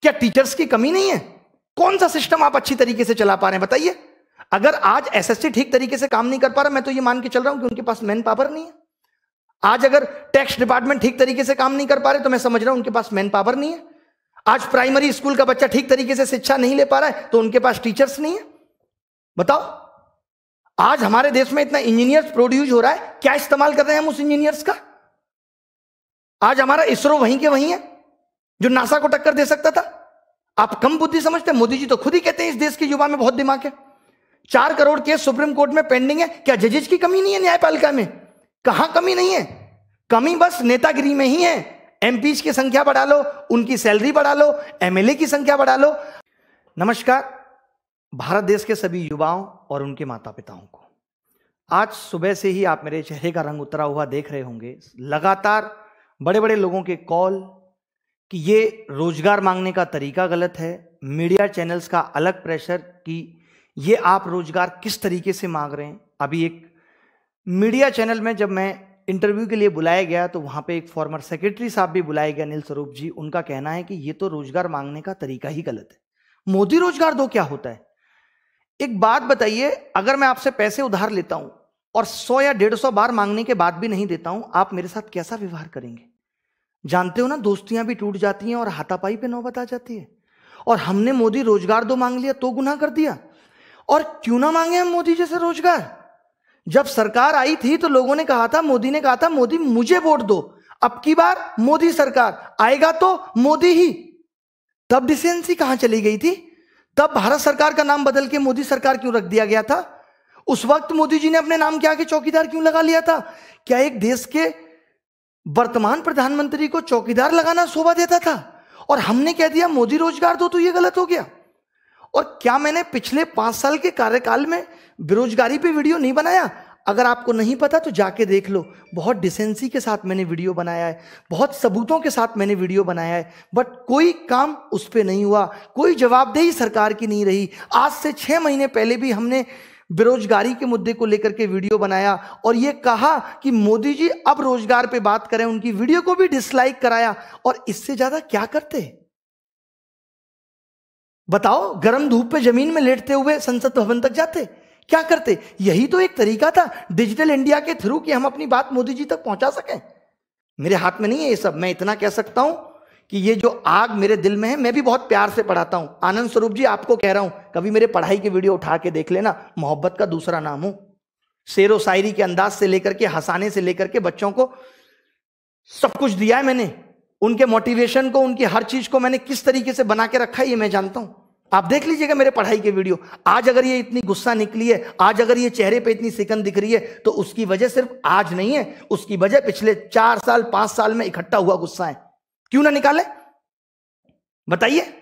क्या टीचर्स की कमी नहीं है? कौन सा सिस्टम आप अच्छी तरीके से चला पा रहे हैं बताइए? अगर आज एसएससी ठीक तरीके से काम नहीं कर पा रहा, मैं तो ये मान के चल रहा हूं कि उनके पास मैन पावर नहीं है। आज अगर टैक्स डिपार्टमेंट ठीक तरीके से काम नहीं कर पा रहे, तो मैं समझ रहा हूं उनके पास मैन पावर नहीं है। आज प्राइमरी स्कूल का बच्चा ठीक तरीके से शिक्षा नहीं ले पा रहा है, तो उनके पास टीचर्स नहीं है। बताओ, आज हमारे देश में इतना इंजीनियर्स प्रोड्यूस हो रहा है, क्या इस्तेमाल कर रहे हैं हम उस इंजीनियर्स का? आज हमारा इसरो वहीं के वहीं है जो नासा को टक्कर दे सकता था। आप कम बुद्धि समझते हैं? मोदी जी तो खुद ही कहते हैं इस देश के युवा में बहुत दिमाग है। 4 करोड़ केस सुप्रीम कोर्ट में पेंडिंग है। क्या जजेज की कमी नहीं है न्यायपालिका में? कहां कमी नहीं है? कमी बस नेतागिरी में ही है। एमपीज की संख्या बढ़ा लो, उनकी सैलरी बढ़ा लो, एमएलए की संख्या बढ़ा लो। नमस्कार भारत देश के सभी युवाओं और उनके माता पिताओं को। आज सुबह से ही आप मेरे चेहरे का रंग उतरा हुआ देख रहे होंगे। लगातार बड़े बड़े लोगों के कॉल कि ये रोजगार मांगने का तरीका गलत है, मीडिया चैनल्स का अलग प्रेशर कि ये आप रोजगार किस तरीके से मांग रहे हैं। अभी एक मीडिया चैनल में जब मैं इंटरव्यू के लिए बुलाया गया, तो वहां पे एक फॉर्मर सेक्रेटरी साहब भी बुलाए गए, अनिल स्वरूप जी। उनका कहना है कि ये तो रोजगार मांगने का तरीका ही गलत है। मोदी रोजगार दो क्या होता है? एक बात बताइए, अगर मैं आपसे पैसे उधार लेता हूं और 100 या 150 बार मांगने के बाद भी नहीं देता हूं, आप मेरे साथ कैसा व्यवहार करेंगे? जानते हो ना, दोस्तियां भी टूट जाती हैं और हाथापाई पे नौबत आ जाती है। और हमने मोदी रोजगार दो मांग लिया तो गुनाह कर दिया। और क्यों ना मांगे हम मोदी जैसे रोजगार? जब सरकार आई थी तो लोगों ने कहा था, मोदी ने कहा था, मोदी मुझे वोट दो। अब की बार मोदी सरकार आएगा तो मोदी ही। तब डिसेंसी कहां चली गई थी? तब भारत सरकार का नाम बदल के मोदी सरकार क्यों रख दिया गया था? उस वक्त मोदी जी ने अपने नाम के आगे चौकीदार क्यों लगा लिया था? क्या एक देश के वर्तमान प्रधानमंत्री को चौकीदार लगाना शोभा देता था? और हमने कह दिया मोदी रोजगार दो, तो यह गलत हो गया। और क्या मैंने पिछले 5 साल के कार्यकाल में बेरोजगारी पे वीडियो नहीं बनाया? अगर आपको नहीं पता तो जाके देख लो। बहुत डिसेंसी के साथ मैंने वीडियो बनाया है, बहुत सबूतों के साथ मैंने वीडियो बनाया है, बट कोई काम उस पर नहीं हुआ, कोई जवाबदेही सरकार की नहीं रही। आज से 6 महीने पहले भी हमने बेरोजगारी के मुद्दे को लेकर के वीडियो बनाया और यह कहा कि मोदी जी अब रोजगार पे बात करें। उनकी वीडियो को भी डिसलाइक कराया। और इससे ज्यादा क्या करते? बताओ, गर्म धूप पे जमीन में लेटते हुए संसद भवन तक जाते? क्या करते? यही तो एक तरीका था डिजिटल इंडिया के थ्रू कि हम अपनी बात मोदी जी तक पहुंचा सकें। मेरे हाथ में नहीं है ये सब। मैं इतना कह सकता हूं कि ये जो आग मेरे दिल में है, मैं भी बहुत प्यार से पढ़ाता हूं। आनंद स्वरूप जी, आपको कह रहा हूं, कभी मेरे पढ़ाई की वीडियो उठा के देख लेना। मोहब्बत का दूसरा नाम हूं। शेरो शायरी के अंदाज से लेकर के, हंसाने से लेकर के, बच्चों को सब कुछ दिया है मैंने। उनके मोटिवेशन को, उनकी हर चीज को मैंने किस तरीके से बना के रखा है ये मैं जानता हूं। आप देख लीजिएगा मेरे पढ़ाई के वीडियो। आज अगर ये इतनी गुस्सा निकली है, आज अगर ये चेहरे पे इतनी सिकन दिख रही है, तो उसकी वजह सिर्फ आज नहीं है, उसकी वजह पिछले 4 साल 5 साल में इकट्ठा हुआ गुस्सा है। क्यों ना निकाले बताइए?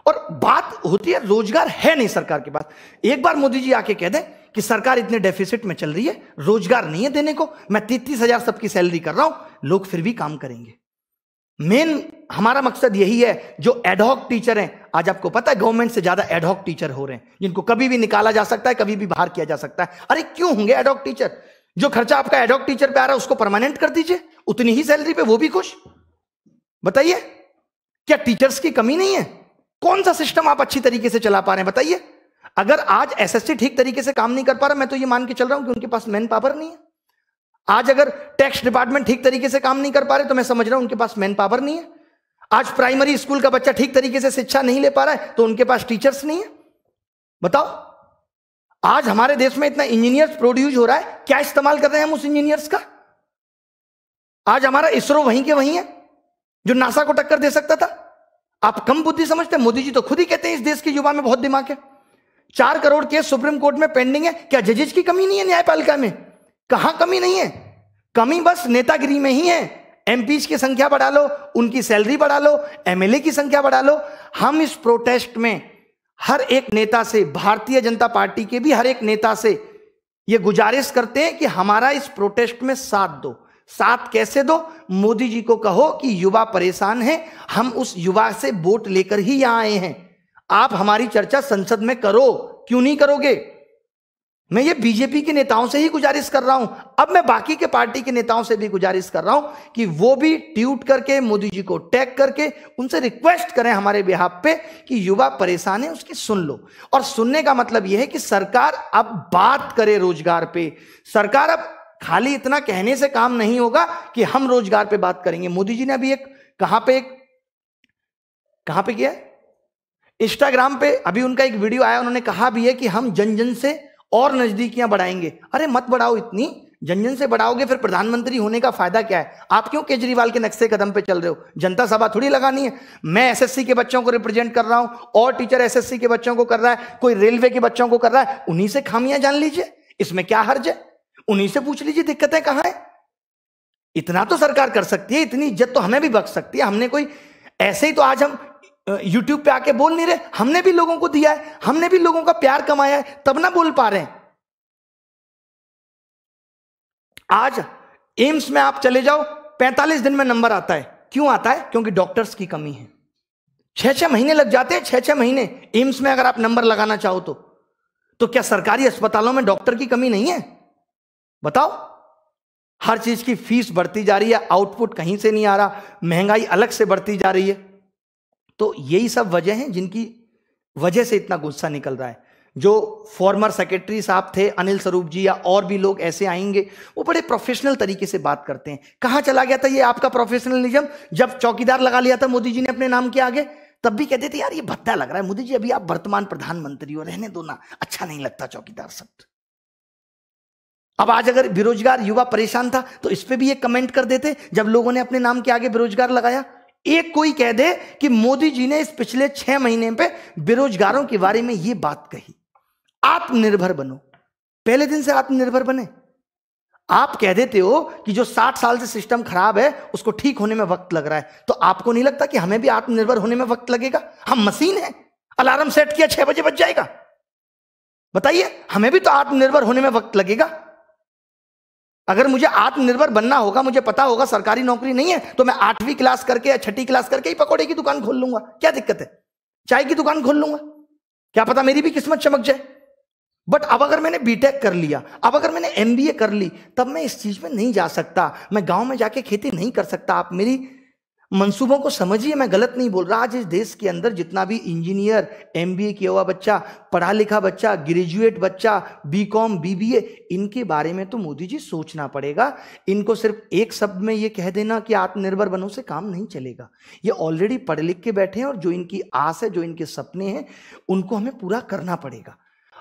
और बात होती है रोजगार है नहीं सरकार के पास। एक बार मोदी जी आके कह दें कि सरकार इतने डेफिसिट में चल रही है, रोजगार नहीं है देने को, मैं 33,000 सबकी सैलरी कर रहा हूं, लोग फिर भी काम करेंगे। मेन हमारा मकसद यही है। जो एडहॉक टीचर हैं, आज आपको पता है गवर्नमेंट से ज्यादा एडहॉक टीचर हो रहे हैं, जिनको कभी भी निकाला जा सकता है, कभी भी बाहर किया जा सकता है। अरे क्यों होंगे एडहॉक टीचर? जो खर्चा आपका एडहॉक टीचर पे आ रहा है उसको परमानेंट कर दीजिए, उतनी ही सैलरी पे वो भी खुश। बताइए, क्या टीचर्स की कमी नहीं है? कौन सा सिस्टम आप अच्छी तरीके से चला पा रहे हैं बताइए? अगर आज एसएससी ठीक तरीके से काम नहीं कर पा रहा, मैं तो ये मान के चल रहा हूं कि उनके पास मैन पावर नहीं है। आज अगर टैक्स डिपार्टमेंट ठीक तरीके से काम नहीं कर पा रहे, तो मैं समझ रहा हूं उनके पास मैन पावर नहीं है। आज प्राइमरी स्कूल का बच्चा ठीक तरीके से शिक्षा नहीं ले पा रहा है, तो उनके पास टीचर्स नहीं है। बताओ, आज हमारे देश में इतना इंजीनियर्स प्रोड्यूस हो रहा है, क्या इस्तेमाल कर रहे हैं हम उस इंजीनियर्स का? आज हमारा इसरो वहीं के वहीं है जो नासा को टक्कर दे सकता था। आप कम बुद्धि समझते हैं? मोदी जी तो खुद ही कहते हैं इस देश के युवा में बहुत दिमाग है। 4 करोड़ केस सुप्रीम कोर्ट में पेंडिंग है। क्या जजेज की कमी नहीं है न्यायपालिका में? कहां कमी नहीं है? कमी बस नेतागिरी में ही है। एमपीज की संख्या बढ़ा लो, उनकी सैलरी बढ़ा लो, एमएलए की संख्या बढ़ा लो। हम इस प्रोटेस्ट में हर एक नेता से, भारतीय जनता पार्टी के भी हर एक नेता से यह गुजारिश करते हैं कि हमारा इस प्रोटेस्ट में साथ दो। साथ कैसे दो? मोदी जी को कहो कि युवा परेशान है, हम उस युवा से वोट लेकर ही यहां आए हैं। आप हमारी चर्चा संसद में करो, क्यों नहीं करोगे? मैं ये बीजेपी के नेताओं से ही गुजारिश कर रहा हूं, अब मैं बाकी के पार्टी के नेताओं से भी गुजारिश कर रहा हूं कि वो भी ट्वीट करके मोदी जी को टैग करके उनसे रिक्वेस्ट करें हमारे बिहाफ पे कि युवा परेशान है, उसकी सुन लो। और सुनने का मतलब यह है कि सरकार अब बात करे रोजगार पे। सरकार अब खाली इतना कहने से काम नहीं होगा कि हम रोजगार पे बात करेंगे। मोदी जी ने अभी एक कहां पे किया, इंस्टाग्राम पे अभी उनका एक वीडियो आया, उन्होंने कहा भी है कि हम जन जन से और नजदीकियां बढ़ाएंगे। अरे मत बढ़ाओ, इतनी जन जन से बढ़ाओगे फिर प्रधानमंत्री होने का फायदा क्या है? आप क्यों केजरीवाल के नक्शे कदम पे चल रहे हो? जनता सभा थोड़ी लगानी है। मैं एसएससी के बच्चों को रिप्रेजेंट कर रहा हूं, और टीचर एसएससी के बच्चों को कर रहा है, कोई रेलवे के बच्चों को कर रहा है। उन्हीं से खामियां जान लीजिए, इसमें क्या हर्ज है? उन्हीं से पूछ लीजिए दिक्कतें कहां है। इतना तो सरकार कर सकती है, इतनी इज्जत तो हमें भी बख्श सकती है। हमने कोई ऐसे ही तो आज हम यूट्यूब पे आके बोल नहीं रहे, हमने भी लोगों को दिया है, हमने भी लोगों का प्यार कमाया है, तब ना बोल पा रहे हैं। आज एम्स में आप चले जाओ, 45 दिन में नंबर आता है। क्यों आता है? क्योंकि डॉक्टर्स की कमी है। 6-6 महीने लग जाते हैं, 6-6 महीने एम्स में अगर आप नंबर लगाना चाहो तो क्या सरकारी अस्पतालों में डॉक्टर की कमी नहीं है? बताओ। हर चीज की फीस बढ़ती जा रही है, आउटपुट कहीं से नहीं आ रहा, महंगाई अलग से बढ़ती जा रही है। तो यही सब वजह हैं जिनकी वजह से इतना गुस्सा निकल रहा है। जो फॉर्मर सेक्रेटरी साहब थे अनिल स्वरूप जी, या और भी लोग ऐसे आएंगे, वो बड़े प्रोफेशनल तरीके से बात करते हैं। कहां चला गया था ये आपका प्रोफेशनलिज्म? जब चौकीदार लगा लिया था मोदी जी ने अपने नाम के आगे, तब भी कहते थे यार ये भद्दा लग रहा है मोदी जी, अभी आप वर्तमान प्रधानमंत्री हो, रहने दो ना, अच्छा नहीं लगता चौकीदार शब्द। अब आज अगर बेरोजगार युवा परेशान था तो इस पे भी एक कमेंट कर देते जब लोगों ने अपने नाम के आगे बेरोजगार लगाया। एक कोई कह दे कि मोदी जी ने इस पिछले 6 महीने पे बेरोजगारों के बारे में ये बात कही, आत्मनिर्भर बनो। पहले दिन से आत्मनिर्भर बने। आप कह देते हो कि जो 60 साल से सिस्टम खराब है उसको ठीक होने में वक्त लग रहा है, तो आपको नहीं लगता कि हमें भी आत्मनिर्भर होने में वक्त लगेगा? हम मशीन हैं, अलार्म सेट किया 6 बजे बज जाएगा। बताइए, हमें भी तो आत्मनिर्भर होने में वक्त लगेगा। अगर मुझे आत्मनिर्भर बनना होगा, मुझे पता होगा सरकारी नौकरी नहीं है, तो मैं 8वीं क्लास करके या 6ठी क्लास करके ही पकौड़े की दुकान खोल लूंगा। क्या दिक्कत है? चाय की दुकान खोल लूंगा, क्या पता मेरी भी किस्मत चमक जाए। बट अब अगर मैंने बीटेक कर लिया, अब अगर मैंने एमबीए कर ली, तब मैं इस चीज में नहीं जा सकता। मैं गांव में जाके खेती नहीं कर सकता। आप मेरी मंसूबों को समझिए, मैं गलत नहीं बोल रहा। आज इस देश के अंदर जितना भी इंजीनियर, एमबीए किया हुआ बच्चा, पढ़ा लिखा बच्चा, ग्रेजुएट बच्चा, बीकॉम, बीबीए, इनके बारे में तो मोदी जी सोचना पड़ेगा। इनको सिर्फ एक शब्द में ये कह देना कि आत्मनिर्भर बनो से काम नहीं चलेगा। ये ऑलरेडी पढ़ लिख के बैठे हैं, और जो इनकी आस है, जो इनके सपने हैं, उनको हमें पूरा करना पड़ेगा।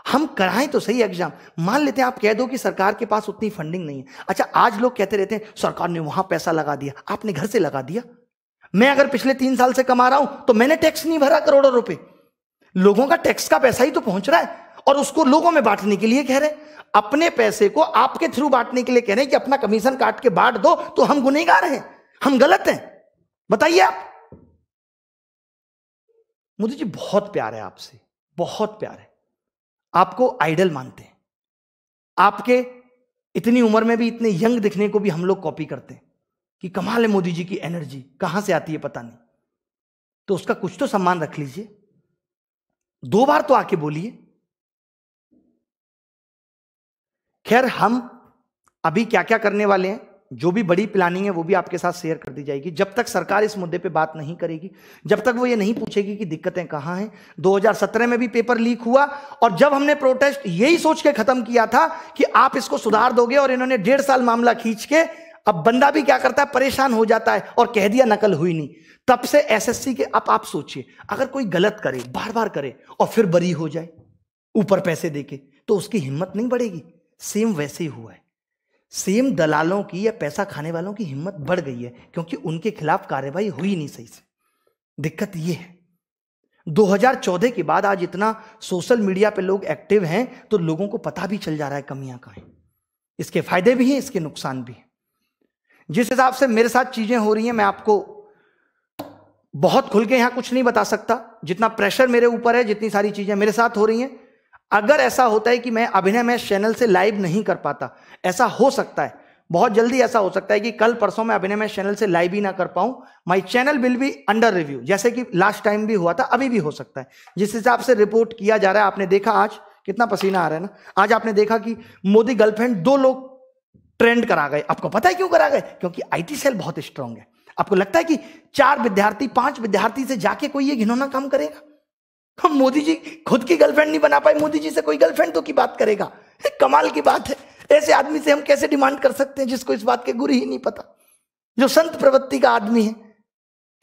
हम कराएं तो सही एग्जाम। मान लेते हैं आप कह दो कि सरकार के पास उतनी फंडिंग नहीं है। अच्छा, आज लोग कहते रहते हैं सरकार ने वहां पैसा लगा दिया, आपने घर से लगा दिया। मैं अगर पिछले 3 साल से कमा रहा हूं तो मैंने टैक्स नहीं भरा करोड़ों रुपए। लोगों का टैक्स का पैसा ही तो पहुंच रहा है, और उसको लोगों में बांटने के लिए कह रहे हैं। अपने पैसे को आपके थ्रू बांटने के लिए कह रहे हैं कि अपना कमीशन काट के बांट दो, तो हम गुनहगार हैं, हम गलत हैं। बताइए आप। मोदी जी बहुत प्यार है आपसे, बहुत प्यार है। आपको आइडल मानते हैं। आपके इतनी उम्र में भी इतने यंग दिखने को भी हम लोग कॉपी करते हैं कि कमाल है मोदी जी की एनर्जी, कहां से आती है पता नहीं। तो उसका कुछ तो सम्मान रख लीजिए। 2 बार तो आके बोलिए। खैर, हम अभी क्या क्या करने वाले हैं, जो भी बड़ी प्लानिंग है वो भी आपके साथ शेयर कर दी जाएगी। जब तक सरकार इस मुद्दे पे बात नहीं करेगी, जब तक वो ये नहीं पूछेगी कि दिक्कतें कहां हैं। 2017 में भी पेपर लीक हुआ, और जब हमने प्रोटेस्ट यही सोच के खत्म किया था कि आप इसको सुधार दोगे, और इन्होंने 1.5 साल मामला खींच के, अब बंदा भी क्या करता है, परेशान हो जाता है और कह दिया नकल हुई नहीं। तब से एसएससी के, अब आप सोचिए, अगर कोई गलत करे, बार बार करे, और फिर बरी हो जाए ऊपर पैसे देके, तो उसकी हिम्मत नहीं बढ़ेगी। सेम वैसे ही हुआ है। सेम दलालों की या पैसा खाने वालों की हिम्मत बढ़ गई है, क्योंकि उनके खिलाफ कार्रवाई हुई नहीं सही से। दिक्कत यह है, 2014 के बाद आज इतना सोशल मीडिया पे लोग एक्टिव हैं, तो लोगों को पता भी चल जा रहा है कमियां कहां हैं। इसके फायदे भी हैं, इसके नुकसान भी हैं। जिस हिसाब से मेरे साथ चीजें हो रही हैं, मैं आपको बहुत खुल के यहां कुछ नहीं बता सकता। जितना प्रेशर मेरे ऊपर है, जितनी सारी चीजें मेरे साथ हो रही हैं, अगर ऐसा होता है कि मैं अभिनय मैच चैनल से लाइव नहीं कर पाता, ऐसा हो सकता है, बहुत जल्दी ऐसा हो सकता है कि कल परसों मैं अभिनय मैच चैनल से लाइव ही ना कर पाऊं। My channel will be under review, जैसे कि लास्ट टाइम भी हुआ था, अभी भी हो सकता है। जिस हिसाब से रिपोर्ट किया जा रहा है, आपने देखा आज कितना पसीना आ रहा है ना। आज आपने देखा कि मोदी गर्लफ्रेंड 2 लोग ट्रेंड करा गए। आपको पता है क्यों करा गए? क्योंकि आईटी सेल बहुत स्ट्रांग है। आपको लगता है कि 4 विद्यार्थी 5 विद्यार्थी से जाके कोई ये घिनौना काम करेगा? हम मोदी जी खुद की गर्लफ्रेंड नहीं बना पाए, मोदी जी से कोई गर्लफ्रेंड तो की बात करेगा? कमाल की बात है। ऐसे आदमी से हम कैसे डिमांड कर सकते हैं जिसको इस बात के गुर ही नहीं पता, जो संत प्रवृत्ति का आदमी है?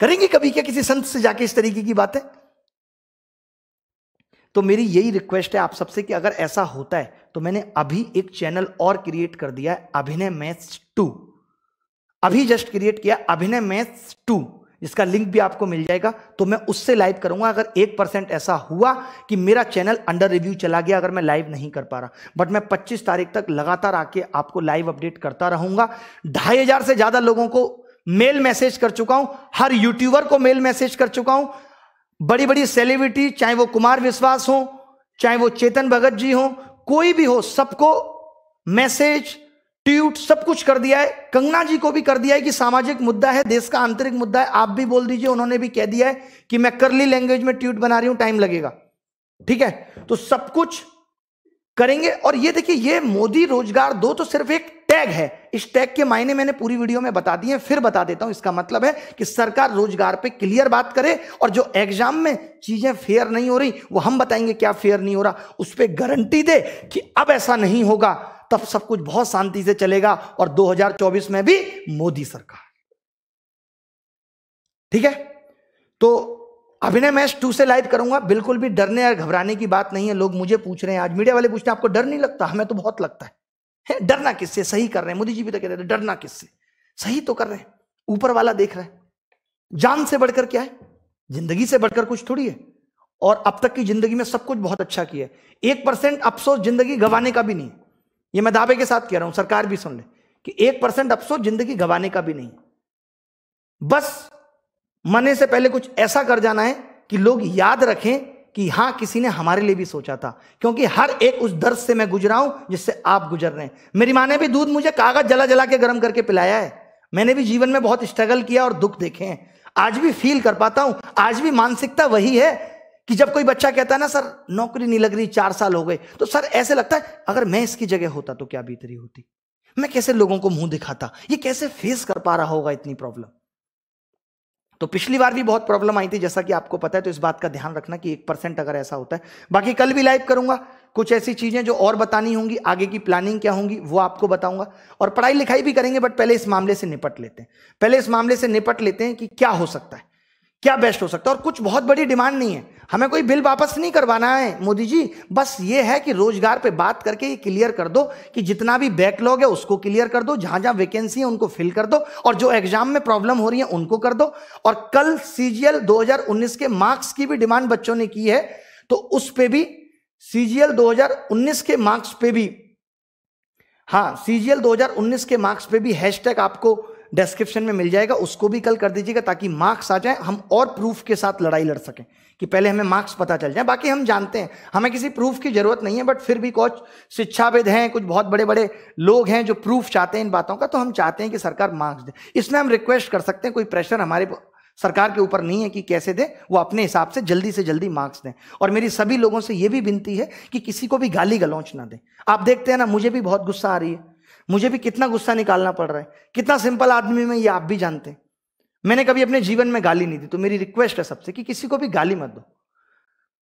करेंगे कभी क्या किसी संत से जाके इस तरीके की बातें? तो मेरी यही रिक्वेस्ट है आप सबसे कि अगर ऐसा होता है तो मैंने अभी एक चैनल और क्रिएट कर दिया है, अभिनय मैथ्स 2। अभी जस्ट क्रिएट किया अभिनय मैथ्स 2, जिसका लिंक भी आपको मिल जाएगा। तो मैं उससे लाइव करूंगा। अगर 1% ऐसा हुआ कि मेरा चैनल अंडर रिव्यू चला गया, अगर मैं लाइव नहीं कर पा रहा, बट मैं 25 तारीख तक लगातार आके आपको लाइव अपडेट करता रहूंगा। 2500 से ज्यादा लोगों को मेल मैसेज कर चुका हूं, हर यूट्यूबर को मेल मैसेज कर चुका हूं, बड़ी बड़ी सेलिब्रिटी, चाहे वो कुमार विश्वास हो, चाहे वो चेतन भगत जी हो, कोई भी हो, सबको मैसेज ट्वीट सब कुछ कर दिया है। कंगना जी को भी कर दिया है कि सामाजिक मुद्दा है, देश का आंतरिक मुद्दा है, आप भी बोल दीजिए। उन्होंने भी कह दिया है कि मैं करली लैंग्वेज में ट्वीट बना रही हूं, टाइम लगेगा। ठीक है, तो सब कुछ करेंगे। और ये देखिए, ये मोदी रोजगार 2 तो सिर्फ एक टैग है। इस टैग के मायने मैंने पूरी वीडियो में बता दिए, फिर बता देता हूं। इसका मतलब है कि सरकार रोजगार पे क्लियर बात करे, और जो एग्जाम में चीजें फेयर नहीं हो रही वो हम बताएंगे क्या फेयर नहीं हो रहा, उस पर गारंटी दे कि अब ऐसा नहीं होगा, तब सब कुछ बहुत शांति से चलेगा। और 2024 में भी मोदी सरकार। ठीक है, तो अभिनय मैच 2 से लाइव करूंगा। बिल्कुल भी डरने या घबराने की बात नहीं है। लोग मुझे पूछ रहे हैं, आज मीडिया वाले पूछते हैं आपको डर नहीं लगता? हमें तो बहुत लगता है। डरना किससे? सही कर रहे हैं। मोदी जी भी तो कह रहे थे डरना किससे, सही तो कर रहे हैं। ऊपर वाला देख रहा है। जान से बढ़कर क्या है? जिंदगी से बढ़कर कुछ थोड़ी है। और अब तक की जिंदगी में सब कुछ बहुत अच्छा किया है। 1% अफसोस जिंदगी गंवाने का भी नहीं। ये मैं दावे के साथ कह रहा हूं, सरकार भी सुन ले कि 1% अफसोस जिंदगी गंवाने का भी नहीं। बस मरने से पहले कुछ ऐसा कर जाना है कि लोग याद रखें कि हां, किसी ने हमारे लिए भी सोचा था। क्योंकि हर एक उस दर्द से मैं गुजरा हूं जिससे आप गुजर रहे हैं। मेरी माँ ने भी दूध मुझे कागज जला जला के गर्म करके पिलाया है। मैंने भी जीवन में बहुत स्ट्रगल किया और दुख देखे हैं। आज भी फील कर पाता हूं। आज भी मानसिकता वही है कि जब कोई बच्चा कहता है ना, सर नौकरी नहीं लग रही, 4 साल हो गए, तो सर ऐसे लगता है अगर मैं इसकी जगह होता तो क्या बीत रही होती, मैं कैसे लोगों को मुंह दिखाता, ये कैसे फेस कर पा रहा होगा इतनी प्रॉब्लम। तो पिछली बार भी बहुत प्रॉब्लम आई थी, जैसा कि आपको पता है। तो इस बात का ध्यान रखना कि 1% अगर ऐसा होता है। बाकी कल भी लाइव करूंगा। कुछ ऐसी चीजें जो और बतानी होंगी, आगे की प्लानिंग क्या होंगी वो आपको बताऊंगा। और पढ़ाई लिखाई भी करेंगे, बट पहले इस मामले से निपट लेते हैं। कि क्या हो सकता है, क्या बेस्ट हो सकता है। और कुछ बहुत बड़ी डिमांड नहीं है, हमें कोई बिल वापस नहीं करवाना है मोदी जी। बस ये है कि रोजगार पे बात करके ये क्लियर कर दो कि जितना भी बैकलॉग है उसको क्लियर कर दो, जहां जहां वैकेंसी है उनको फिल कर दो, और जो एग्जाम में प्रॉब्लम हो रही है उनको कर दो। और कल सीजीएल 2019 के मार्क्स की भी डिमांड बच्चों ने की है, तो उस पे भी सीजीएल 2019 के मार्क्स पे भी, हाँ, सीजीएल 2019 के मार्क्स पे भी हैशटैग आपको डिस्क्रिप्शन में मिल जाएगा, उसको भी कल कर दीजिएगा, ताकि मार्क्स आ जाए, हम और प्रूफ के साथ लड़ाई लड़ सकें। कि पहले हमें मार्क्स पता चल जाए। बाकी हम जानते हैं हमें किसी प्रूफ की जरूरत नहीं है, बट फिर भी कुछ शिक्षाविद हैं, कुछ बहुत बड़े बड़े लोग हैं जो प्रूफ चाहते हैं इन बातों का, तो हम चाहते हैं कि सरकार मार्क्स दे। इसमें हम रिक्वेस्ट कर सकते हैं, कोई प्रेशर हमारे सरकार के ऊपर नहीं है कि कैसे दे, वो अपने हिसाब से जल्दी मार्क्स दें। और मेरी सभी लोगों से यह भी विनती है कि किसी को भी गाली गलौच ना दें। आप देखते हैं ना, मुझे भी बहुत गुस्सा आ रही है, मुझे भी कितना गुस्सा निकालना पड़ रहा है, कितना सिंपल आदमी में, ये आप भी जानते हैं। मैंने कभी अपने जीवन में गाली नहीं दी, तो मेरी रिक्वेस्ट है सबसे कि किसी को भी गाली मत दो।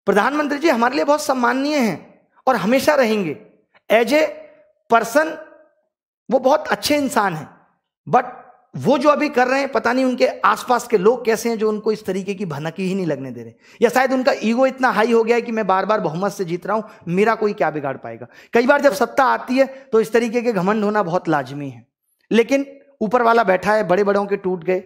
प्रधानमंत्री जी हमारे लिए बहुत सम्माननीय हैं और हमेशा रहेंगे। एज ए पर्सन वो बहुत अच्छे इंसान हैं, बट वो जो अभी कर रहे हैं, पता नहीं उनके आसपास के लोग कैसे हैं जो उनको इस तरीके की भनक ही नहीं लगने दे रहे, या शायद उनका ईगो इतना हाई हो गया है कि मैं बार बार बहुमत से जीत रहा हूं, मेरा कोई क्या बिगाड़ पाएगा। कई बार जब सत्ता आती है तो इस तरीके के घमंड होना बहुत लाजमी है, लेकिन ऊपर वाला बैठा है, बड़े बड़ों के टूट गए,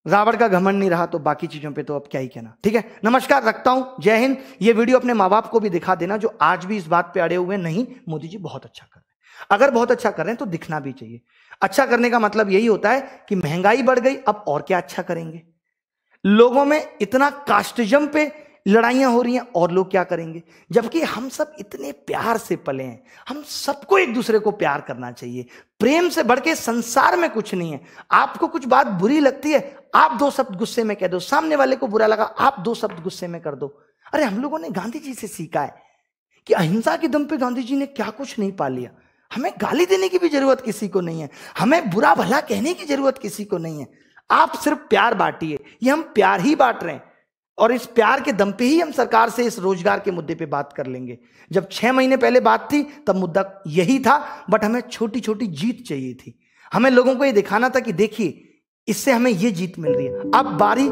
रावण का घमंड नहीं रहा, तो बाकी चीजों पे तो अब क्या ही कहना। ठीक है, नमस्कार, रखता हूं, जय हिंद। ये वीडियो अपने माँ बाप को भी दिखा देना जो आज भी इस बात पे अड़े हुए नहीं, मोदी जी बहुत अच्छा कर रहे हैं। अगर बहुत अच्छा कर रहे हैं तो दिखना भी चाहिए। अच्छा करने का मतलब यही होता है कि महंगाई बढ़ गई, अब और क्या अच्छा करेंगे। लोगों में इतना कास्टिज्म पे लड़ाइयां हो रही हैं, और लोग क्या करेंगे, जबकि हम सब इतने प्यार से पले हैं। हम सबको एक दूसरे को प्यार करना चाहिए, प्रेम से बढ़ के संसार में कुछ नहीं है। आपको कुछ बात बुरी लगती है, आप 2 शब्द गुस्से में कह दो, सामने वाले को बुरा लगा, आप 2 शब्द गुस्से में कर दो। अरे हम लोगों ने गांधी जी से सीखा है कि अहिंसा के दम पे गांधी जी ने क्या कुछ नहीं पा लिया। हमें गाली देने की भी जरूरत किसी को नहीं है, हमें बुरा भला कहने की जरूरत किसी को नहीं है। आप सिर्फ प्यार बांटिए, ये हम प्यार ही बांट रहे हैं, और इस प्यार के दम पे ही हम सरकार से इस रोजगार के मुद्दे पे बात कर लेंगे। जब 6 महीने पहले बात थी तब मुद्दा यही था, बट हमें छोटी छोटी जीत चाहिए थी। हमें लोगों को ये दिखाना था कि देखिए इससे हमें ये जीत मिल रही है। अब बारी